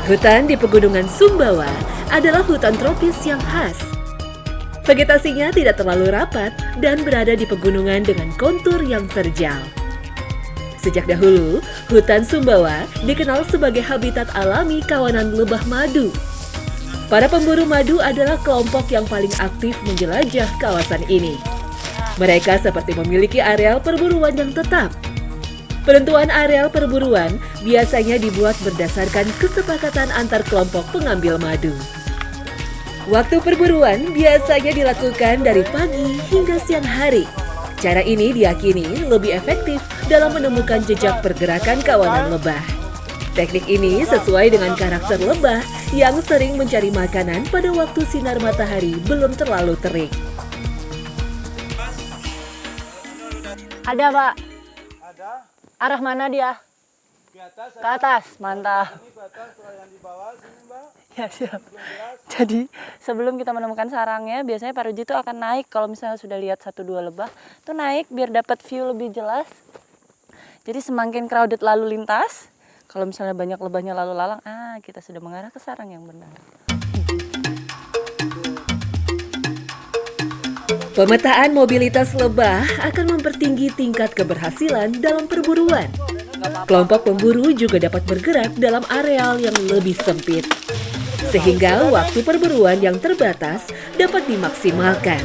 Hutan di Pegunungan Sumbawa adalah hutan tropis yang khas. Vegetasinya tidak terlalu rapat dan berada di pegunungan dengan kontur yang terjal. Sejak dahulu, hutan Sumbawa dikenal sebagai habitat alami kawanan lebah madu. Para pemburu madu adalah kelompok yang paling aktif menjelajah kawasan ini. Mereka seperti memiliki areal perburuan yang tetap. Penentuan areal perburuan biasanya dibuat berdasarkan kesepakatan antar kelompok pengambil madu. Waktu perburuan biasanya dilakukan dari pagi hingga siang hari. Cara ini diyakini lebih efektif dalam menemukan jejak pergerakan kawanan lebah. Teknik ini sesuai dengan karakter lebah yang sering mencari makanan pada waktu sinar matahari belum terlalu terik. Ada, Pak. Ada Arah mana dia? di atas, Ke atas, mantap. ini ke atas, kalau yang di bawah sini Mbak. Ya, siap. Jadi, sebelum kita menemukan sarangnya, biasanya Pak Ruji itu akan naik. Kalau misalnya sudah lihat 1-2 lebah, itu naik biar dapat view lebih jelas. Jadi semakin crowded lalu lintas, kalau misalnya banyak lebahnya lalu lalang, kita sudah mengarah ke sarang yang benar. Pemetaan mobilitas lebah akan mempertinggi tingkat keberhasilan dalam perburuan. Kelompok pemburu juga dapat bergerak dalam areal yang lebih sempit, sehingga waktu perburuan yang terbatas dapat dimaksimalkan.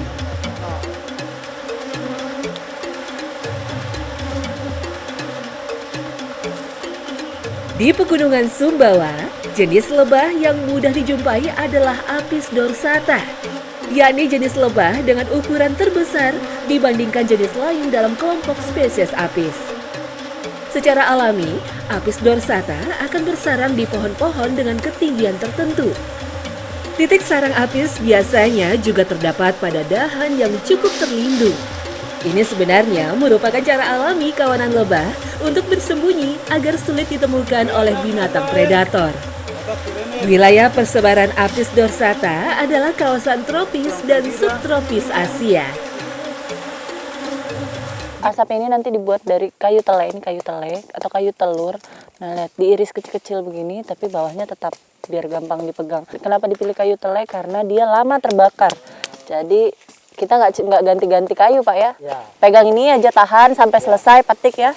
Di Pegunungan Sumbawa, jenis lebah yang mudah dijumpai adalah Apis dorsata, yakni jenis lebah dengan ukuran terbesar dibandingkan jenis lain dalam kelompok spesies apis. Secara alami, Apis dorsata akan bersarang di pohon-pohon dengan ketinggian tertentu. Titik sarang apis biasanya juga terdapat pada dahan yang cukup terlindung. Ini sebenarnya merupakan cara alami kawanan lebah untuk bersembunyi agar sulit ditemukan oleh binatang predator. Wilayah persebaran Apis dorsata adalah kawasan tropis dan subtropis Asia. Asap ini nanti dibuat dari kayu tele, ini kayu tele atau kayu telur. Nah, lihat diiris kecil-kecil begini, tapi bawahnya tetap biar gampang dipegang. Kenapa dipilih kayu tele? Karena dia lama terbakar. Jadi kita nggak ganti-ganti kayu, Pak ya. Pegang ini aja, tahan sampai selesai petik ya.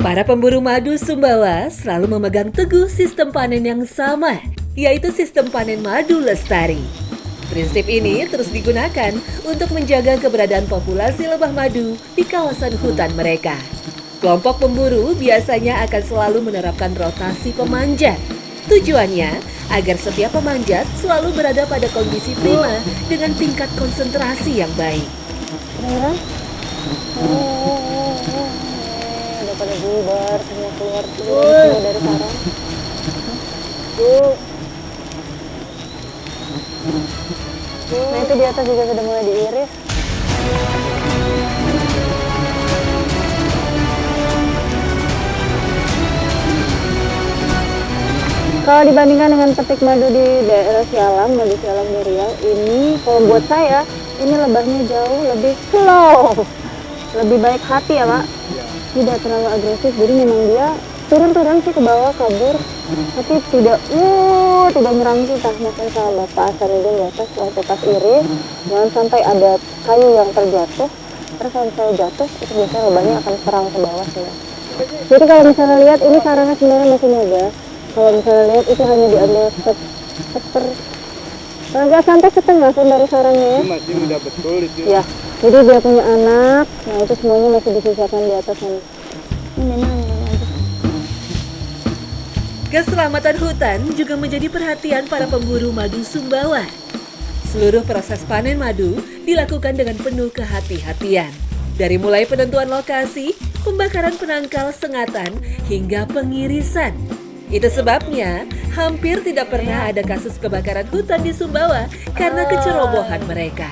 Para pemburu madu Sumbawa selalu memegang teguh sistem panen yang sama, yaitu sistem panen madu lestari. Prinsip ini terus digunakan untuk menjaga keberadaan populasi lebah madu di kawasan hutan mereka. Kelompok pemburu biasanya akan selalu menerapkan rotasi pemanjat. Tujuannya agar setiap pemanjat selalu berada pada kondisi prima dengan tingkat konsentrasi yang baik. Udah pada bubar, semua keluar semua dari sarang. Nah, itu di atas juga sudah mulai diiris. Kalau dibandingkan dengan petik madu di daerah Sialang, madu Sialang di Riau, ini kalau buat saya, ini lebahnya jauh lebih slow. Lebih baik hati ya, Pak. Tidak terlalu agresif, jadi memang dia turun-turun sih ke bawah, kabur. Tapi tidak nyerang kita. Makanya saya lepas dulu di atas, waktu pas iris, jangan sampai ada kayu yang terjatuh. Terus kalau saya jatuh, itu biasanya lebahnya akan serang ke bawah sih. Jadi kalau misalnya lihat, ini sarangnya sebenarnya masih muda. Kalau misalnya lihat, itu hanya diambil nggak sampai setengah pun dari sarangnya ya. Masih muda betul itu. Ya, jadi dia punya anak. Nah, itu semuanya masih disisakan di atas sana. Ini mana? Keselamatan hutan juga menjadi perhatian para pemburu madu Sumbawa. Seluruh proses panen madu dilakukan dengan penuh kehati-hatian. Dari mulai penentuan lokasi, pembakaran penangkal sengatan, hingga pengirisan. Itu sebabnya hampir tidak pernah ada kasus kebakaran hutan di Sumbawa karena kecerobohan mereka.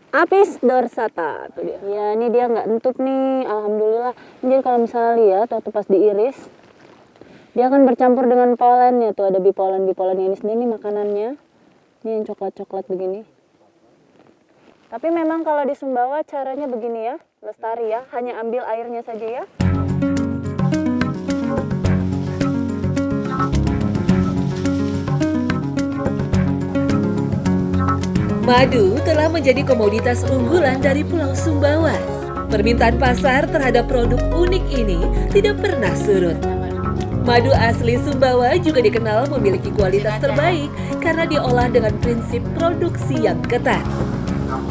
Apis dorsata, tuh dia. Ya, ini dia nggak entup nih, alhamdulillah. Jadi kalau misalnya lihat waktu pas diiris, dia akan bercampur dengan polennya. Tuh ada bipolen ini sendiri makanannya. Ini yang coklat-coklat begini. Tapi memang kalau di Sumbawa caranya begini ya, lestari ya, hanya ambil airnya saja ya. Madu telah menjadi komoditas unggulan dari Pulau Sumbawa. Permintaan pasar terhadap produk unik ini tidak pernah surut. Madu asli Sumbawa juga dikenal memiliki kualitas terbaik karena diolah dengan prinsip produksi yang ketat.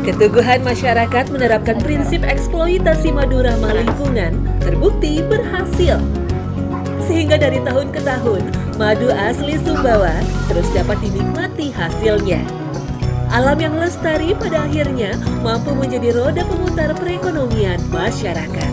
Keteguhan masyarakat menerapkan prinsip eksploitasi madu ramah lingkungan terbukti berhasil. Sehingga dari tahun ke tahun, madu asli Sumbawa terus dapat dinikmati hasilnya. Alam yang lestari pada akhirnya mampu menjadi roda pemutar perekonomian masyarakat.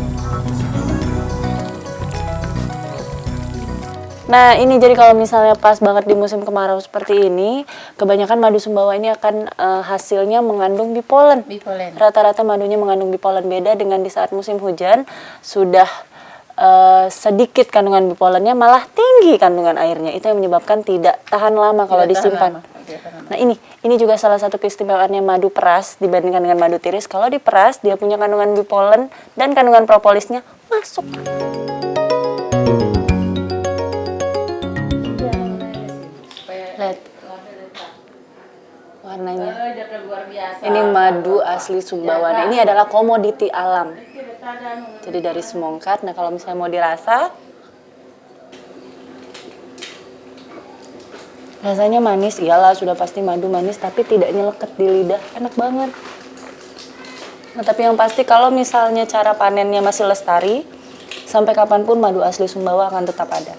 Nah ini jadi kalau misalnya pas banget di musim kemarau seperti ini, kebanyakan madu Sumbawa ini akan hasilnya mengandung bipolen. Rata-rata madunya mengandung bipolen, beda dengan di saat musim hujan sudah sedikit kandungan bipolennya, malah tinggi kandungan airnya. Itu yang menyebabkan tidak tahan lama kalau disimpan. Nah ini juga salah satu keistimewaannya madu peras dibandingkan dengan madu tiris. Kalau diperas dia punya kandungan bipolen dan kandungan propolisnya masuk. Lihat warnanya. Ini madu asli Sumbawa. Nah, ini adalah komoditi alam. Jadi dari semongkat. Nah kalau misalnya mau dirasa, rasanya manis. Iyalah sudah pasti madu manis, tapi tidak nyeleket di lidah. Enak banget. Nah tapi yang pasti kalau misalnya cara panennya masih lestari, sampai kapanpun madu asli Sumbawa akan tetap ada.